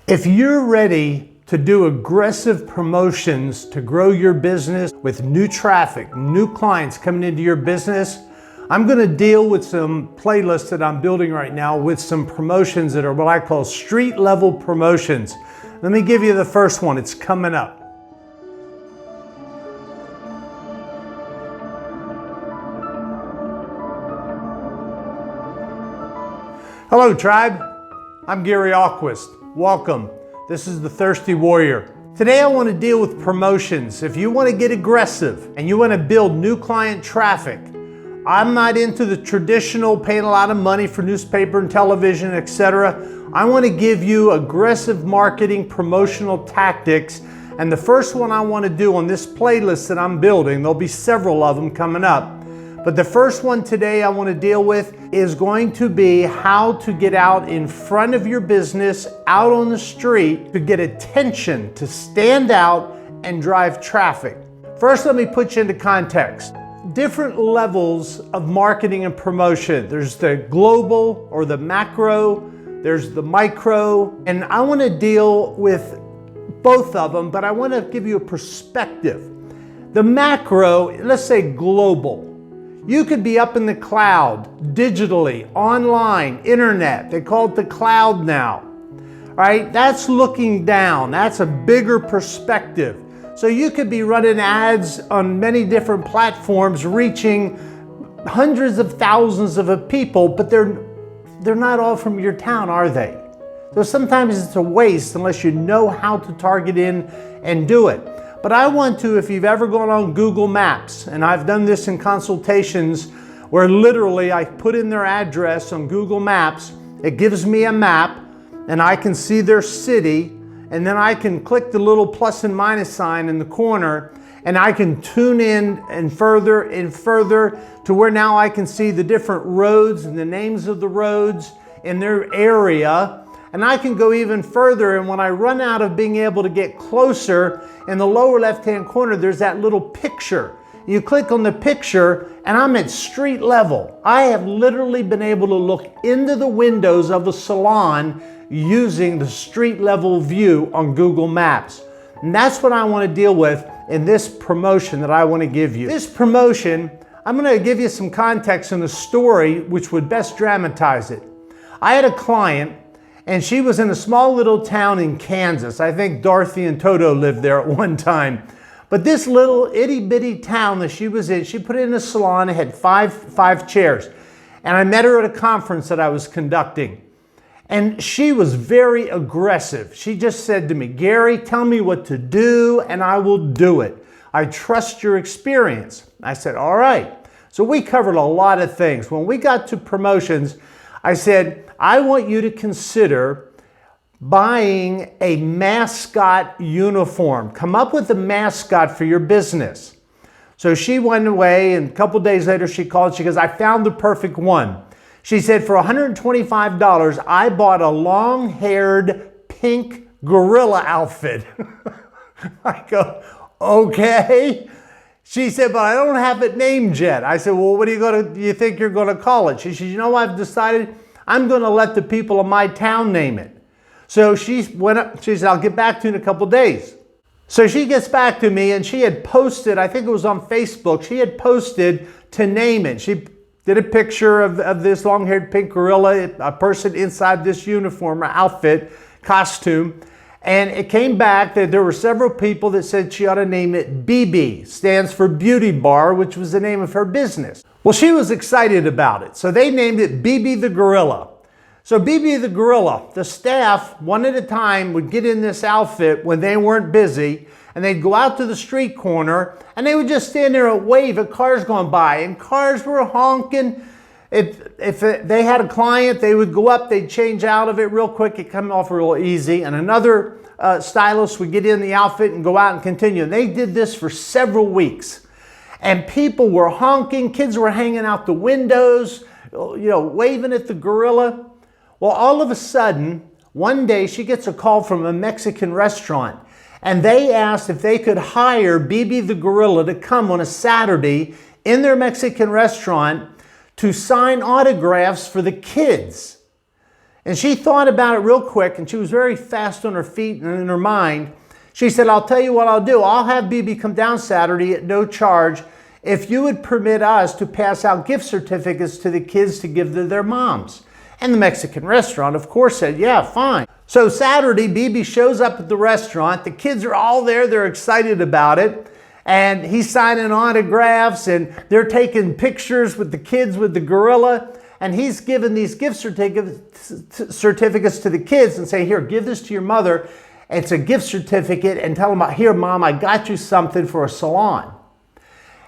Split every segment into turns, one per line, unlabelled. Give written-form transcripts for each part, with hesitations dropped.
If you're ready to do aggressive promotions to grow your business with new traffic, new clients coming into your business, I'm gonna deal with some playlists that I'm building right now with some promotions that are what I call street level promotions. Let me give you the first one, it's coming up. Hello tribe, I'm Ahlquist. Welcome. This is the Thirsty Warrior. Today I want to deal with promotions. If you want to get aggressive and you want to build new client traffic, I'm not into the traditional paying a lot of money for newspaper and television, etc. I want to give you aggressive marketing promotional tactics. And the first one I want to do on this playlist that I'm building, there'll be several of them coming up. But the first one today I want to deal with is going to be how to get out in front of your business, out on the street, to get attention, to stand out and drive traffic. First, let me put you into context. Different levels of marketing and promotion. There's the global or the macro, there's the micro, and I want to deal with both of them, but I want to give you a perspective. The macro, let's say global. You could be up in the cloud, digitally, online, internet. They call it the cloud now, right? That's looking down. That's a bigger perspective. So you could be running ads on many different platforms, reaching hundreds of thousands of people, but they're not all from your town, are they? So sometimes it's a waste unless you know how to target in and do it. But I want to, if you've ever gone on Google Maps, and I've done this in consultations where literally I put in their address on Google Maps, it gives me a map and I can see their city, and then I can click the little plus and minus sign in the corner and I can tune in and further to where now I can see the different roads and the names of the roads in their area. And I can go even further, and when I run out of being able to get closer, in the lower left-hand corner, there's that little picture. You click on the picture, and I'm at street level. I have literally been able to look into the windows of a salon using the street level view on Google Maps. And that's what I want to deal with in this promotion that I want to give you. This promotion, I'm going to give you some context in the story which would best dramatize it. I had a client, and she was in a small little town in Kansas. I think Dorothy and Toto lived there at one time. But this little itty bitty town that she was in, she put in a salon. It had five chairs. And I met her at a conference that I was conducting. And she was very aggressive. She just said to me, "Gary, tell me what to do and I will do it. I trust your experience." I said, "All right." So we covered a lot of things. When we got to promotions, I said, "I want you to consider buying a mascot uniform. Come up with a mascot for your business." So she went away, and a couple days later she called. She goes, "I found the perfect one." She said, "For $125, I bought a long-haired pink gorilla outfit." I go, "Okay." She said, "But I don't have it named yet." I said, "Well, what do you think you're going to call it?" She said, "You know, I've decided I'm going to let the people of my town name it." So she went up, she said, "I'll get back to you in a couple days." So she gets back to me, and she had posted, I think it was on Facebook, she had posted to name it. She did a picture of this long-haired pink gorilla, a person inside this uniform or outfit, costume. And it came back that there were several people that said she ought to name it BB, stands for Beauty Bar, which was the name of her business. Well, she was excited about it. So they named it BB the Gorilla. So BB the Gorilla, the staff, one at a time, would get in this outfit when they weren't busy, and they'd go out to the street corner, and they would just stand there and wave at cars going by, and cars were honking. If they had a client, they would go up, they'd change out of it real quick, it'd come off real easy, and another stylist would get in the outfit and go out and continue. And they did this for several weeks. And people were honking, kids were hanging out the windows, waving at the gorilla. Well, all of a sudden, one day she gets a call from a Mexican restaurant, and they asked if they could hire BB the Gorilla to come on a Saturday in their Mexican restaurant to sign autographs for the kids. And she thought about it real quick, and she was very fast on her feet and in her mind. She said, I'll tell you what I'll do. I'll have BB come down Saturday at no charge if you would permit us to pass out gift certificates to the kids to give to their moms. And the Mexican restaurant, of course, said, yeah, fine. So Saturday, BB shows up at the restaurant. The kids are all there. They're excited about it. And he's signing autographs, and they're taking pictures with the kids with the gorilla. And he's giving these gift certificates to the kids and say, here, give this to your mother. It's a gift certificate, and tell them, here, Mom, I got you something for a salon.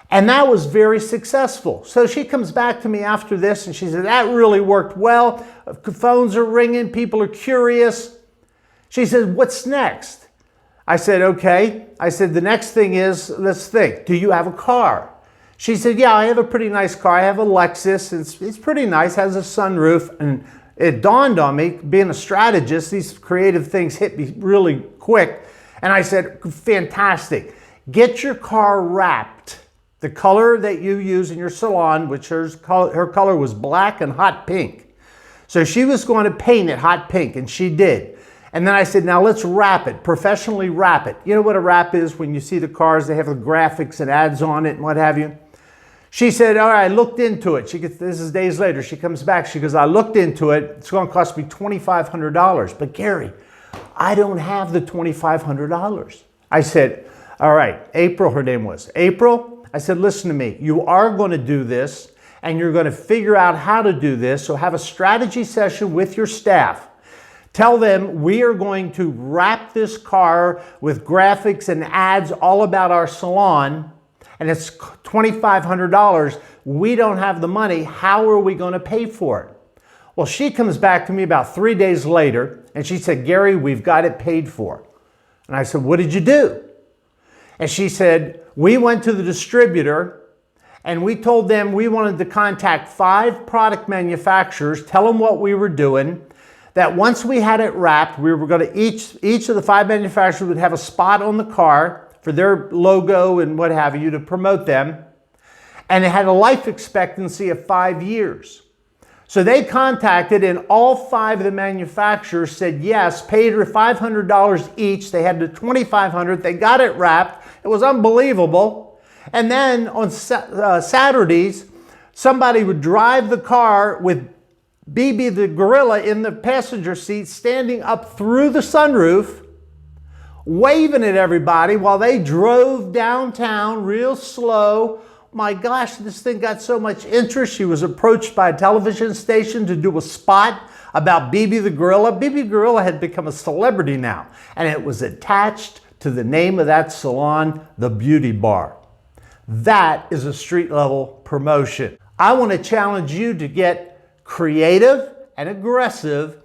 And that was very successful. So she comes back to me after this and she said, that really worked well. Phones are ringing, people are curious. She said, what's next? I said, okay. I said, the next thing is, let's think, do you have a car? She said, yeah, I have a pretty nice car. I have a Lexus. It's pretty nice, has a sunroof. And it dawned on me, being a strategist, these creative things hit me really quick. And I said, fantastic. Get your car wrapped. The color that you use in your salon, which her color was black and hot pink. So she was going to paint it hot pink, and she did. And then I said, now let's wrap it, professionally wrap it. You know what a wrap is? When you see the cars, they have the graphics and ads on it and what have you. She said, all right, I looked into it. This is days later. She comes back. She goes, I looked into it. It's going to cost me $2,500. But Gary, I don't have the $2,500. I said, all right, April, her name was. April, I said, listen to me. You are going to do this, and you're going to figure out how to do this. So have a strategy session with your staff. Tell them we are going to wrap this car with graphics and ads all about our salon, and it's $2,500. We don't have the money. How are we going to pay for it? Well, she comes back to me about 3 days later, and she said, Gary, we've got it paid for. And I said, what did you do? And she said, we went to the distributor and we told them we wanted to contact 5 product manufacturers, tell them what we were doing, that once we had it wrapped, we were going to, each of the 5 manufacturers would have a spot on the car for their logo and what have you to promote them. And it had a life expectancy of 5 years. So they contacted, and all 5 of the manufacturers said yes, paid her $500 each. They had the $2,500. They got it wrapped. It was unbelievable. And then on Saturdays, somebody would drive the car with BB the gorilla in the passenger seat, standing up through the sunroof, waving at everybody while they drove downtown real slow. My gosh, this thing got so much interest. She was approached by a television station to do a spot about BB the gorilla. BB Gorilla had become a celebrity now, and it was attached to the name of that salon, the Beauty Bar. That is a street level promotion. I want to challenge you to get creative and aggressive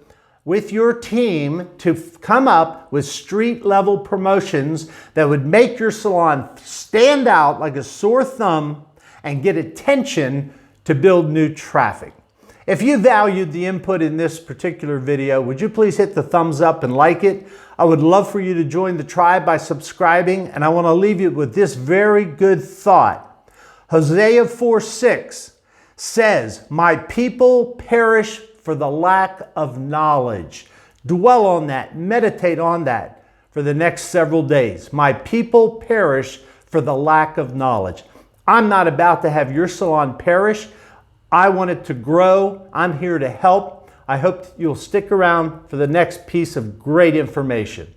with your team to come up with street level promotions that would make your salon stand out like a sore thumb and get attention to build new traffic. If you valued the input in this particular video, would you please hit the thumbs up and like it? I would love for you to join the tribe by subscribing, and I want to leave you with this very good thought. Hosea 4:6 says, my people perish for the lack of knowledge. Dwell on that, meditate on that for the next several days. My people perish for the lack of knowledge. I'm not about to have your salon perish. I want it to grow. I'm here to help. I hope you'll stick around for the next piece of great information.